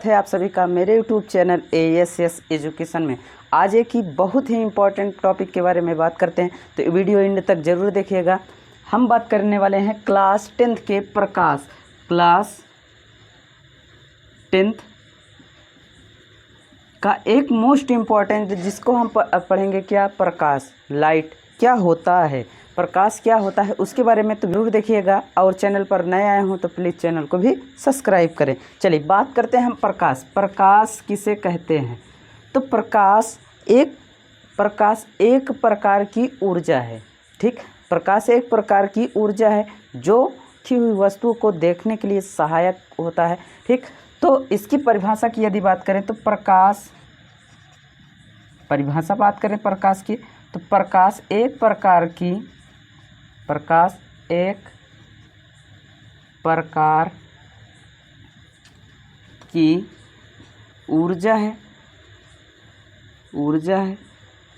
स्वागत है आप सभी का मेरे YouTube चैनल ASS एजुकेशन में। आज एक ही बहुत ही इम्पोर्टेंट टॉपिक के बारे में बात करते हैं, तो वीडियो एंड तक ज़रूर देखिएगा। हम बात करने वाले हैं क्लास 10th के प्रकाश, क्लास 10th का एक मोस्ट इम्पॉर्टेंट जिसको हम पढ़ेंगे क्या, प्रकाश, लाइट क्या होता है, प्रकाश क्या होता है, उसके बारे में तो जरूर देखिएगा। और चैनल पर नए आए हों तो प्लीज़ चैनल को भी सब्सक्राइब करें। चलिए बात करते हैं हम प्रकाश। प्रकाश किसे कहते हैं? तो प्रकाश एक प्रकार की ऊर्जा है। ठीक, प्रकाश एक प्रकार की ऊर्जा है जो की हुई वस्तु को देखने के लिए सहायक होता है। ठीक, तो इसकी परिभाषा की यदि बात करें तो प्रकाश, परिभाषा बात करें प्रकाश की, तो प्रकाश एक प्रकार की ऊर्जा है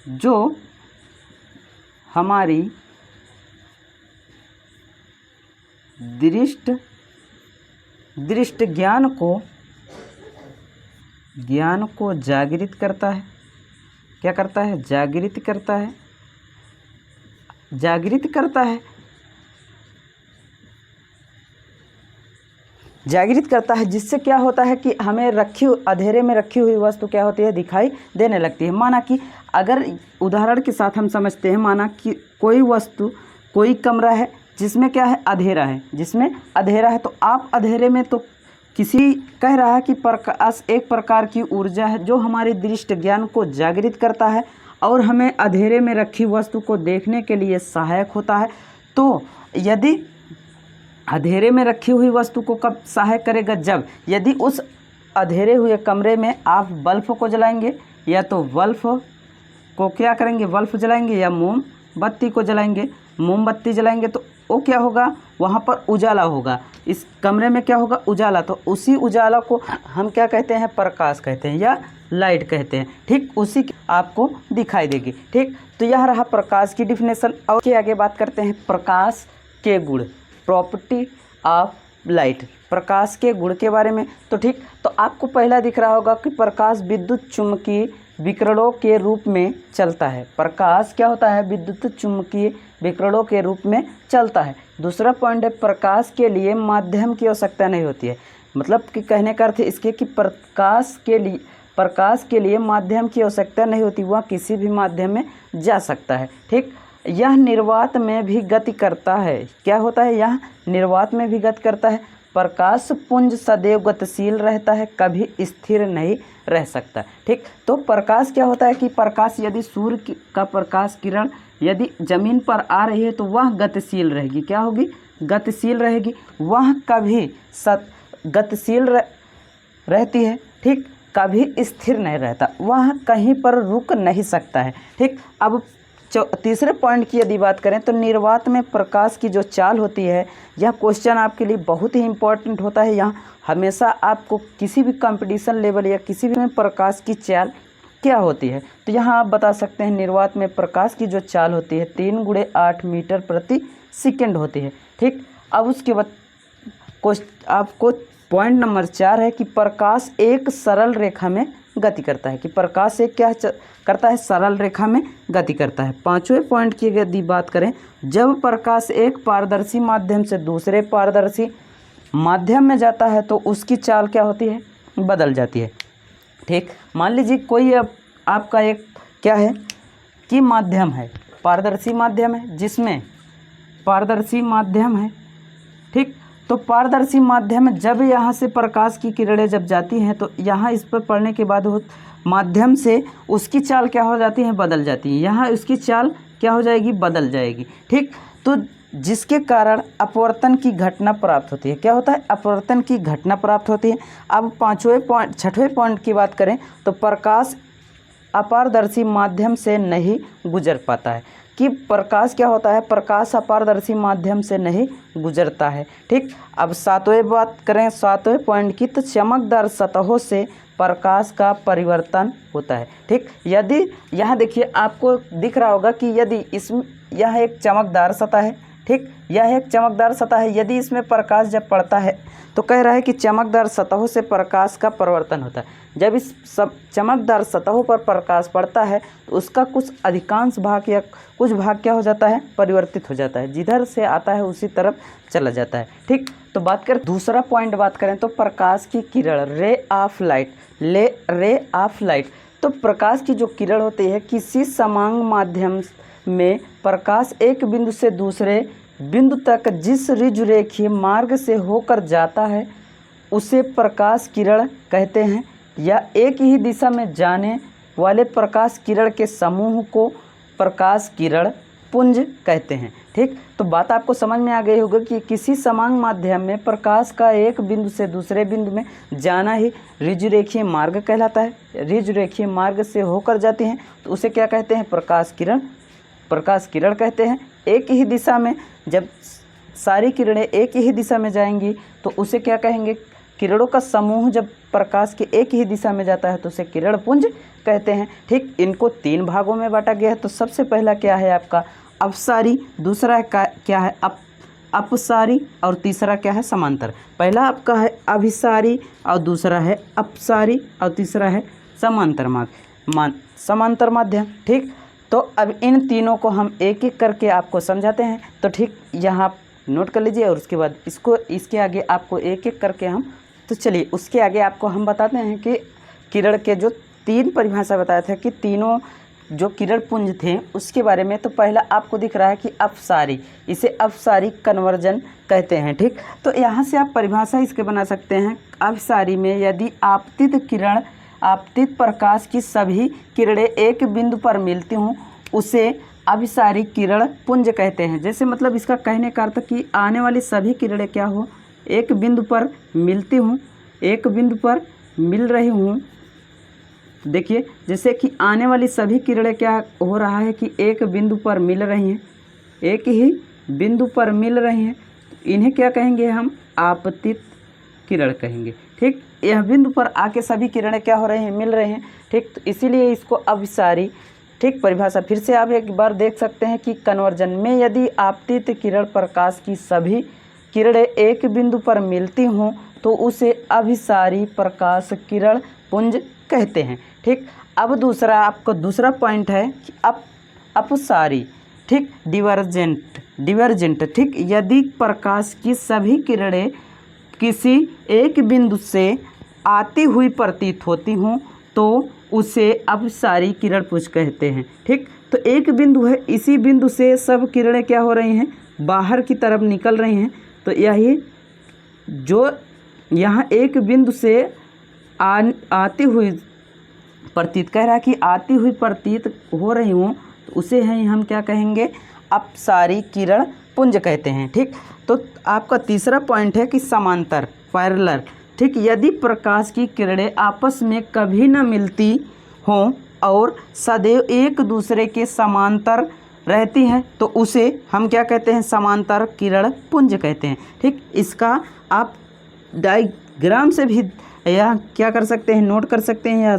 जो हमारी दृष्ट ज्ञान को जागृत करता है। क्या करता है? जागृत करता है, जिससे क्या होता है कि हमें अंधेरे में रखी हुई वस्तु क्या होती है, दिखाई देने लगती है। माना कि अगर उदाहरण के साथ हम समझते हैं, माना कि कोई वस्तु, कोई कमरा है जिसमें क्या है, अंधेरा है, तो आप अंधेरे में तो किसी कह रहा है कि प्रकाश एक प्रकार की ऊर्जा है जो हमारी दृष्टि ज्ञान को जागृत करता है और हमें अंधेरे में रखी वस्तु को देखने के लिए सहायक होता है। तो यदि अंधेरे में रखी हुई वस्तु को कब सहायक करेगा? जब यदि उस अंधेरे हुए कमरे में आप बल्ब को जलाएंगे, या तो बल्ब को क्या करेंगे, बल्ब जलाएंगे, या मोमबत्ती को जलाएंगे, मोमबत्ती जलाएंगे, तो वो क्या होगा, वहाँ पर उजाला होगा, इस कमरे में क्या होगा, उजाला। तो उसी उजाला को हम क्या कहते हैं, प्रकाश कहते हैं या लाइट कहते हैं। ठीक, उसी आपको दिखाई देगी। ठीक, तो यह रहा प्रकाश की डिफिनेशन। और के आगे बात करते हैं प्रकाश के गुण, प्रॉपर्टी ऑफ लाइट, प्रकाश के गुण के बारे में। तो ठीक, तो आपको पहला दिख रहा होगा कि प्रकाश विद्युत चुम्बकीय विकिरणों के रूप में चलता है। प्रकाश क्या होता है? विद्युत चुम्बकीय विकिरणों के रूप में चलता है। दूसरा पॉइंट है, प्रकाश के लिए माध्यम की आवश्यकता नहीं होती है। मतलब कि कहने का अर्थ इसके कि प्रकाश के लिए माध्यम की आवश्यकता नहीं होती, वह किसी भी माध्यम में जा सकता है। ठीक, यह निर्वात में भी गति करता है। क्या होता है? यह निर्वात में भी गति करता है। प्रकाश पुंज सदैव गतिशील रहता है, कभी स्थिर नहीं रह सकता। ठीक, तो प्रकाश क्या होता है कि प्रकाश यदि सूर्य का प्रकाश किरण यदि जमीन पर आ रही है तो वह गतिशील रहेगी। क्या होगी? गतिशील रहेगी। वह कभी गतिशील रहती है। ठीक, कभी स्थिर नहीं रहता, वह कहीं पर रुक नहीं सकता है। ठीक, अब तीसरे पॉइंट की यदि बात करें तो निर्वात में प्रकाश की जो चाल होती है, यह क्वेश्चन आपके लिए बहुत ही इम्पोर्टेंट होता है। यहाँ हमेशा आपको किसी भी कंपटीशन लेवल या किसी भी में प्रकाश की चाल क्या होती है, तो यहाँ आप बता सकते हैं निर्वात में प्रकाश की जो चाल होती है 3 × 8 मीटर प्रति सेकंड होती है। ठीक, अब उसके बाद आपको पॉइंट नंबर 4 है कि प्रकाश एक सरल रेखा में गति करता है। कि प्रकाश एक क्या करता है? सरल रेखा में गति करता है। पांचवें पॉइंट की यदि बात करें, जब प्रकाश एक पारदर्शी माध्यम से दूसरे पारदर्शी माध्यम में जाता है तो उसकी चाल क्या होती है? बदल जाती है। ठीक, मान लीजिए कोई आपका एक क्या है कि माध्यम है, पारदर्शी माध्यम है, जिसमें पारदर्शी माध्यम है। ठीक, तो पारदर्शी माध्यम में जब यहाँ से प्रकाश की किरणें जब जाती हैं तो यहाँ इस पर पड़ने के बाद वो माध्यम से उसकी चाल क्या हो जाती है? बदल जाती है। यहाँ उसकी चाल क्या हो जाएगी? बदल जाएगी। ठीक, तो जिसके कारण अपवर्तन की घटना प्राप्त होती है। क्या होता है? अपवर्तन की घटना प्राप्त होती है। अब छठवें पॉइंट की बात करें तो प्रकाश अपारदर्शी माध्यम से नहीं गुजर पाता है। कि प्रकाश क्या होता है? प्रकाश अपारदर्शी माध्यम से नहीं गुजरता है। ठीक, अब सातवें पॉइंट की, तो चमकदार सतहों से प्रकाश का परिवर्तन होता है। ठीक, यदि यहाँ देखिए आपको दिख रहा होगा कि यदि यह एक चमकदार सतह है, ठीक। यह एक चमकदार सतह है। यदि इसमें प्रकाश जब पड़ता है तो कह रहा है कि चमकदार सतहों से प्रकाश का परावर्तन होता है। जब इस सब चमकदार सतहों पर प्रकाश पड़ता है तो उसका कुछ अधिकांश भाग या कुछ भाग क्या हो जाता है, परिवर्तित हो जाता है, जिधर से आता है उसी तरफ चला जाता है। ठीक। तो बात करें दूसरा पॉइंट बात करें तो प्रकाश की किरण, ray of light, ray of light. तो प्रकाश की जो किरण होती है, किसी समान माध्यम में प्रकाश एक बिंदु से दूसरे बिंदु तक जिस ऋजुरेखीय मार्ग से होकर जाता है उसे प्रकाश किरण कहते हैं, या एक ही दिशा में जाने वाले प्रकाश किरण के समूह को प्रकाश किरण पुंज कहते हैं। ठीक। तो बात आपको समझ में आ गई होगी कि किसी समान माध्यम में प्रकाश का एक बिंदु से दूसरे बिंदु में जाना ही ऋजुरेखीय मार्ग कहलाता है। ऋजुरेखीय मार्ग से होकर जाते हैं तो उसे क्या कहते हैं, प्रकाश किरण, प्रकाश किरण कहते हैं। एक ही दिशा में जब सारी किरणें एक ही दिशा में जाएंगी तो उसे क्या कहेंगे, किरणों का समूह जब प्रकाश के एक ही दिशा में जाता है तो उसे किरण पुंज कहते हैं। ठीक। इनको 3 भागों में बांटा गया है। तो सबसे पहला क्या है आपका अपसारी, दूसरा क्या है अपसारी, और तीसरा क्या है समांतर। पहला आपका है अभिसारी और दूसरा है अपसारी और तीसरा है समांतर समांतर माध्यम। ठीक। तो अब इन तीनों को हम एक एक करके आपको समझाते हैं। तो ठीक, यहाँ नोट कर लीजिए और उसके बाद इसके आगे आपको एक एक करके हम, तो चलिए उसके आगे आपको हम बताते हैं कि किरण के जो 3 परिभाषा बताए थे कि तीनों जो किरण पुंज थे उसके बारे में। तो पहला आपको दिख रहा है कि अपसारी, इसे अपसारी कन्वर्जन कहते हैं। ठीक। तो यहाँ से आप परिभाषा इसके बना सकते हैं। अपसारी में यदि आपतित प्रकाश की सभी किरणें एक बिंदु पर मिलती हों उसे अभिसारी किरण पुंज कहते हैं। जैसे मतलब इसका कहने का अर्थ कि आने वाली सभी किरणें क्या हो, एक बिंदु पर मिलती हूँ, एक बिंदु पर मिल रही हूँ। देखिए जैसे कि आने वाली सभी किरणें क्या हो रहा है कि एक बिंदु पर मिल रही हैं, एक ही बिंदु पर मिल रही हैं। इन्हें क्या कहेंगे हम, आपतित किरण कहेंगे। ठीक। यह बिंदु पर आके सभी किरणें क्या हो रही हैं, मिल रहे हैं। ठीक। तो इसीलिए इसको अभिसारी। ठीक। परिभाषा फिर से आप एक बार देख सकते हैं कि कन्वर्जन में यदि आपतित किरण प्रकाश की सभी किरणें एक बिंदु पर मिलती हों तो उसे अभिसारी प्रकाश किरण पुंज कहते हैं। ठीक। अब दूसरा आपको दूसरा पॉइंट है कि अपसारी। ठीक। डिवर्जेंट। ठीक। यदि प्रकाश की सभी किरणें किसी एक बिंदु से आती हुई प्रतीत होती हों तो उसे अपसारी किरण पुंज कहते हैं। ठीक। तो एक बिंदु है, इसी बिंदु से सब किरणें क्या हो रही हैं, बाहर की तरफ निकल रही हैं। तो यही जो यहाँ एक बिंदु से आती हुई प्रतीत कह रहा है कि आती हुई प्रतीत हो रही हूँ तो उसे हम क्या कहेंगे, अपसारी किरण पुंज कहते हैं। ठीक। तो आपका तीसरा पॉइंट है कि समांतर, पैरेलल। ठीक। यदि प्रकाश की किरणें आपस में कभी न मिलती हों और सदैव एक दूसरे के समांतर रहती हैं तो उसे हम क्या कहते हैं, समांतर किरण पुंज कहते हैं। ठीक। इसका आप डायग्राम से भी या क्या कर सकते हैं, नोट कर सकते हैं, या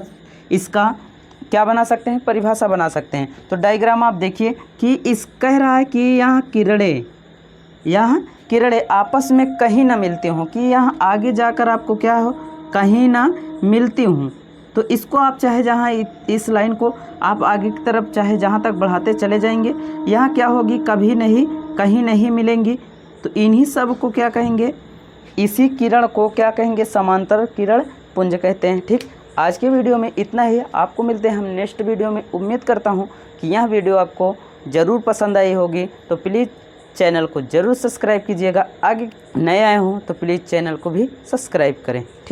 इसका क्या बना सकते हैं, परिभाषा बना सकते हैं। तो डायग्राम आप देखिए कि इस कह रहा है कि यहाँ किरणें आपस में कहीं ना मिलती हों, कि यहाँ आगे जाकर आपको क्या हो, कहीं ना मिलती हूँ। तो इसको आप चाहे जहाँ इस लाइन को आप आगे की तरफ चाहे जहाँ तक बढ़ाते चले जाएंगे, यहाँ क्या होगी, कभी नहीं कहीं नहीं मिलेंगी। तो इन्हीं सब को क्या कहेंगे, इसी किरण को क्या कहेंगे, समांतर किरण पुंज कहते हैं। ठीक। आज के वीडियो में इतना ही। आपको मिलते हैं हम नेक्स्ट वीडियो में। उम्मीद करता हूँ कि यह वीडियो आपको ज़रूर पसंद आई होगी। तो प्लीज़ चैनल को ज़रूर सब्सक्राइब कीजिएगा। आगे नए आए हों तो प्लीज़ चैनल को भी सब्सक्राइब करें।